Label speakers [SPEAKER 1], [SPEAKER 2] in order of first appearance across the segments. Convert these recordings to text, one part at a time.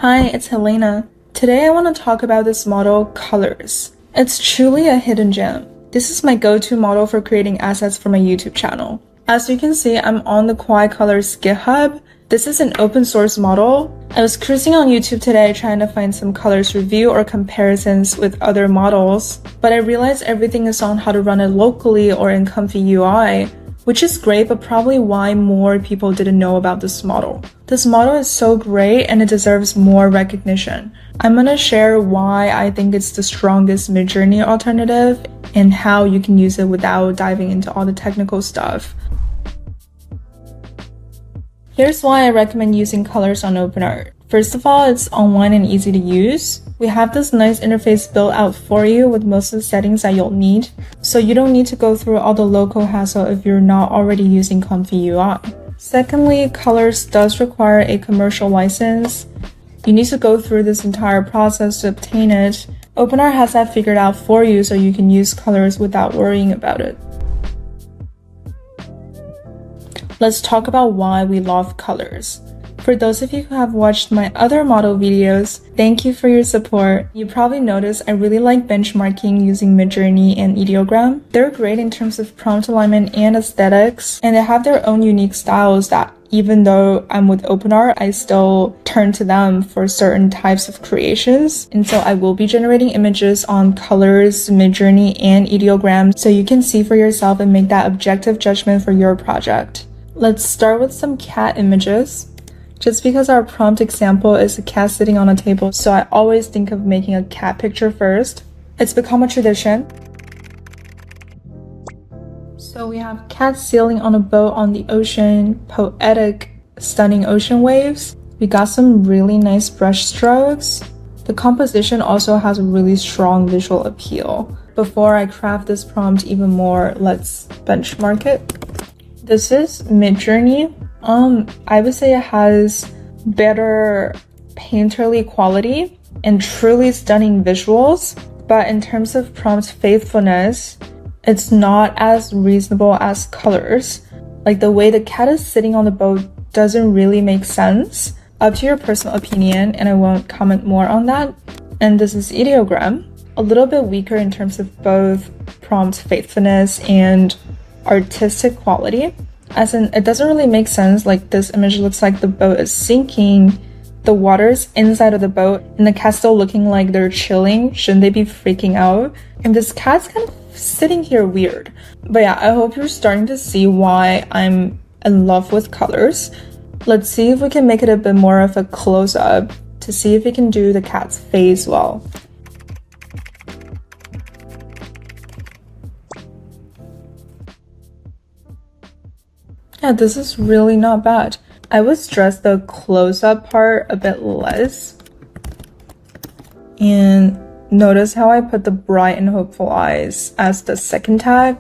[SPEAKER 1] Hi, it's Helena. Today I want to talk about this model, Kolors. It's truly a hidden gem. This is my go-to model for creating assets for my YouTube channel. As you can see, I'm on the Kolors GitHub. This is an open source model. I was cruising on YouTube today trying to find some Kolors review or comparisons with other models, but I realized everything is on how to run it locally or in ComfyUI, which is great, but probably why more people didn't know about this model. This model is so great and it deserves more recognition. I'm gonna share why I think it's the strongest MidJourney alternative and how you can use it without diving into all the technical stuff. Here's why I recommend using Kolors on OpenArt. First of all, it's online and easy to use. We have this nice interface built out for you with most of the settings that you'll need, so you don't need to go through all the local hassle if you're not already using ComfyUI. Secondly, Kolors does require a commercial license. You need to go through this entire process to obtain it. OpenArt has that figured out for you so you can use Kolors without worrying about it. Let's talk about why we love Kolors. For those of you who have watched my other model videos, thank you for your support. You probably noticed I really like benchmarking using MidJourney and Ideogram. They're great in terms of prompt alignment and aesthetics, and they have their own unique styles that even though I'm with OpenArt, I still turn to them for certain types of creations. And so I will be generating images on Kolors, MidJourney, and Ideogram so you can see for yourself and make that objective judgment for your project. Let's start with some cat images. Just because our prompt example is a cat sitting on a table, so I always think of making a cat picture first. It's become a tradition. So we have cat sailing on a boat on the ocean, poetic, stunning ocean waves. We got some really nice brush strokes. The composition also has a really strong visual appeal. Before I craft this prompt even more, let's benchmark it. This is MidJourney. I would say it has better painterly quality and truly stunning visuals, but in terms of prompt faithfulness, it's not as reasonable as Kolors. Like the way the cat is sitting on the boat doesn't really make sense. Up to your personal opinion, and I won't comment more on that. And this is Ideogram, a little bit weaker in terms of both prompt faithfulness and artistic quality. As in, it doesn't really make sense. Like this image looks like the boat is sinking, the water's inside of the boat, and the cat's still looking like they're chilling. Shouldn't they be freaking out? And this cat's kind of sitting here weird. But yeah, I hope you're starting to see why I'm in love with Kolors. Let's see if we can make it a bit more of a close-up to see if we can do the cat's face well. Yeah, this is really not bad. I would stress the close-up part a bit less. And notice how I put the bright and hopeful eyes as the second tag.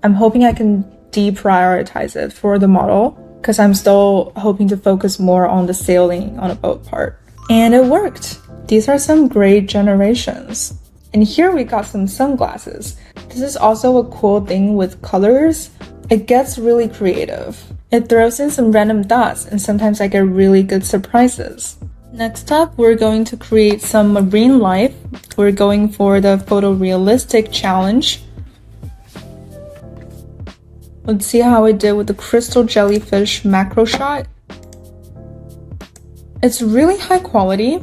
[SPEAKER 1] I'm hoping I can deprioritize it for the model because I'm still hoping to focus more on the sailing on a boat part. And it worked. These are some great generations. And here we got some sunglasses. This is also a cool thing with Kolors. It gets really creative. It throws in some random dots, and sometimes I get really good surprises. Next up, we're going to create some marine life. We're going for the photorealistic challenge. Let's see how I did with the crystal jellyfish macro shot. It's really high quality,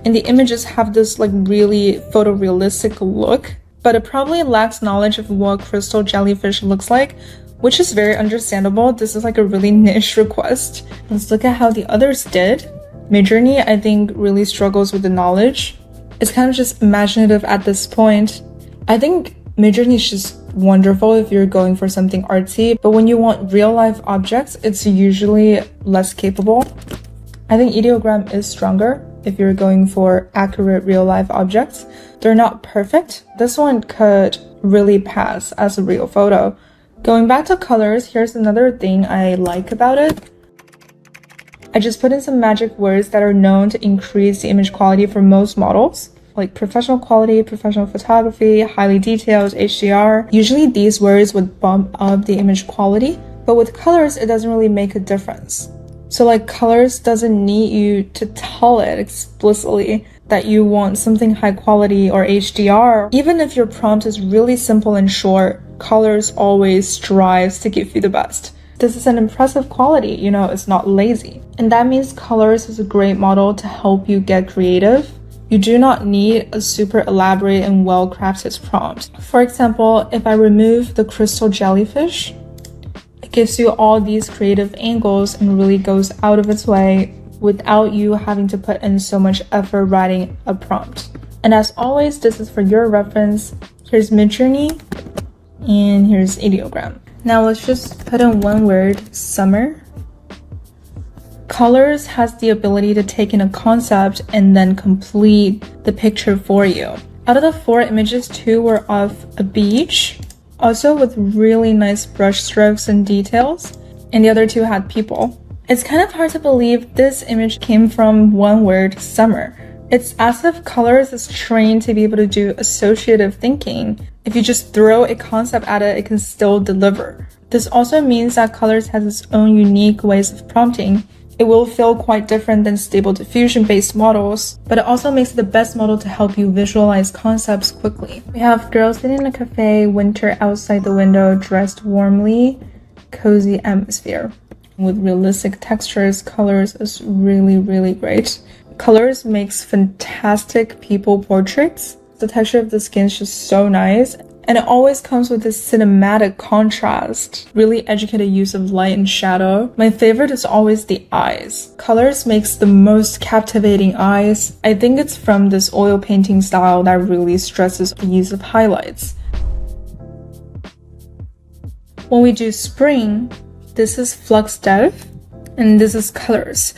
[SPEAKER 1] and the images have this like really photorealistic look, but it probably lacks knowledge of what crystal jellyfish looks like, which is very understandable. This is like a really niche request. Let's look at how the others did. MidJourney, I think, really struggles with the knowledge. It's kind of just imaginative at this point. I think MidJourney is just wonderful if you're going for something artsy, but when you want real-life objects, it's usually less capable. I think Ideogram is stronger if you're going for accurate real-life objects. They're not perfect. This one could really pass as a real photo. Going back to Kolors, here's another thing I like about it. I just put in some magic words that are known to increase the image quality for most models, like professional quality, professional photography, highly detailed, HDR. Usually these words would bump up the image quality, but with Kolors, it doesn't really make a difference. So like Kolors doesn't need you to tell it explicitly that you want something high quality or HDR. Even if your prompt is really simple and short, Kolors always strives to give you the best. This is an impressive quality, you know, it's not lazy. And that means Kolors is a great model to help you get creative. You do not need a super elaborate and well-crafted prompt. For example, if I remove the crystal jellyfish, it gives you all these creative angles and really goes out of its way without you having to put in so much effort writing a prompt. And as always, this is for your reference. Here's MidJourney and here's Ideogram. Now let's just put in one word, summer. Kolors has the ability to take in a concept and then complete the picture for you. Out of the 4 images, 2 were of a beach, also with really nice brush strokes and details, and the other 2 had people. It's kind of hard to believe this image came from one word, summer. It's as if Kolors is trained to be able to do associative thinking. If you just throw a concept at it, it can still deliver. This also means that Kolors has its own unique ways of prompting. It will feel quite different than Stable Diffusion-based models, but it also makes it the best model to help you visualize concepts quickly. We have girl sitting in a cafe, winter outside the window, dressed warmly, cozy atmosphere. With realistic textures, Kolors is really great. Kolors makes fantastic people portraits. The texture of the skin is just so nice, and it always comes with this cinematic contrast, really educated use of light and shadow. My favorite is always the eyes. Kolors makes the most captivating eyes. I think it's from this oil painting style that really stresses the use of highlights. When we do spring, this is Flux Dev, and this is Kolors.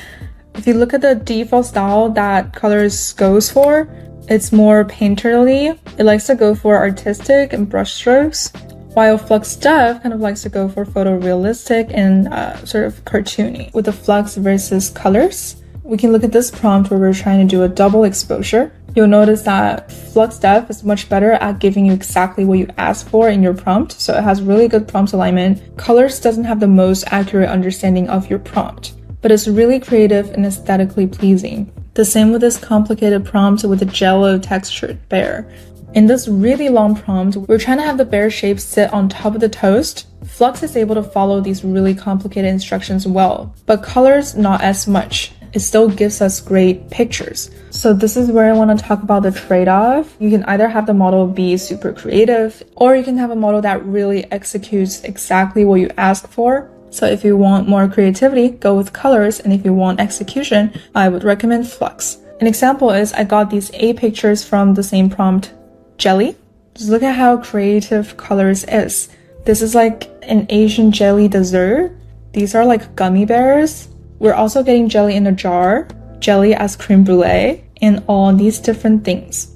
[SPEAKER 1] If you look at the default style that Kolors goes for, it's more painterly. It likes to go for artistic and brush strokes, while Flux Dev kind of likes to go for photorealistic and sort of cartoony. With the Flux versus Kolors, we can look at this prompt where we're trying to do a double exposure. You'll notice that Flux Dev is much better at giving you exactly what you ask for in your prompt, so it has really good prompt alignment. Kolors doesn't have the most accurate understanding of your prompt, but it's really creative and aesthetically pleasing. The same with this complicated prompt with a jello textured bear. In this really long prompt, we're trying to have the bear shape sit on top of the toast. Flux is able to follow these really complicated instructions well, but Kolors not as much. It still gives us great pictures. So this is where I want to talk about the trade-off. You can either have the model be super creative, or you can have a model that really executes exactly what you ask for. So if you want more creativity, go with Kolors, and if you want execution, I would recommend Flux. An example is I got these 8 pictures from the same prompt, jelly. Just look at how creative Kolors is. This is like an Asian jelly dessert. These are like gummy bears. We're also getting jelly in a jar, jelly as creme brulee, and all these different things.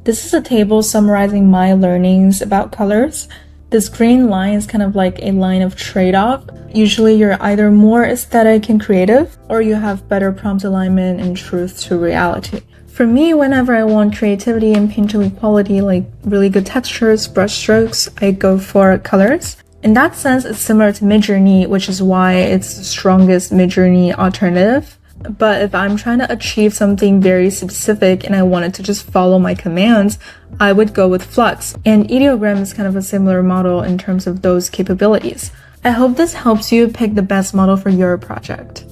[SPEAKER 1] This is a table summarizing my learnings about Kolors. This green line is kind of like a line of trade-off. Usually you're either more aesthetic and creative, or you have better prompt alignment and truth to reality. For me, whenever I want creativity and painterly quality, like really good textures, brush strokes, I go for Kolors. In that sense, it's similar to MidJourney, which is why it's the strongest MidJourney alternative. But if I'm trying to achieve something very specific and I wanted to just follow my commands, I would go with Flux. And Ideogram is kind of a similar model in terms of those capabilities. I hope this helps you pick the best model for your project.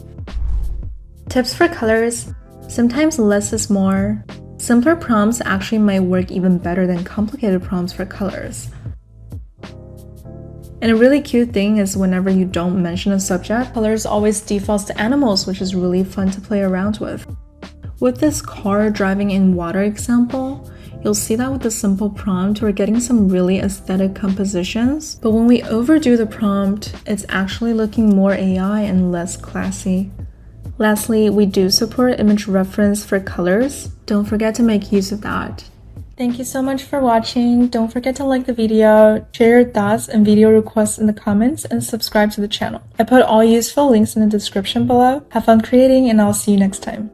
[SPEAKER 1] Tips for Kolors: sometimes less is more. Simpler prompts actually might work even better than complicated prompts for Kolors. And a really cute thing is whenever you don't mention a subject, Kolors always defaults to animals, which is really fun to play around with. With this car driving in water example, you'll see that with a simple prompt, we're getting some really aesthetic compositions. But when we overdo the prompt, it's actually looking more AI and less classy. Lastly, we do support image reference for Kolors. Don't forget to make use of that. Thank you so much for watching. Don't forget to like the video, share your thoughts and video requests in the comments, and subscribe to the channel. I put all useful links in the description below. Have fun creating, and I'll see you next time.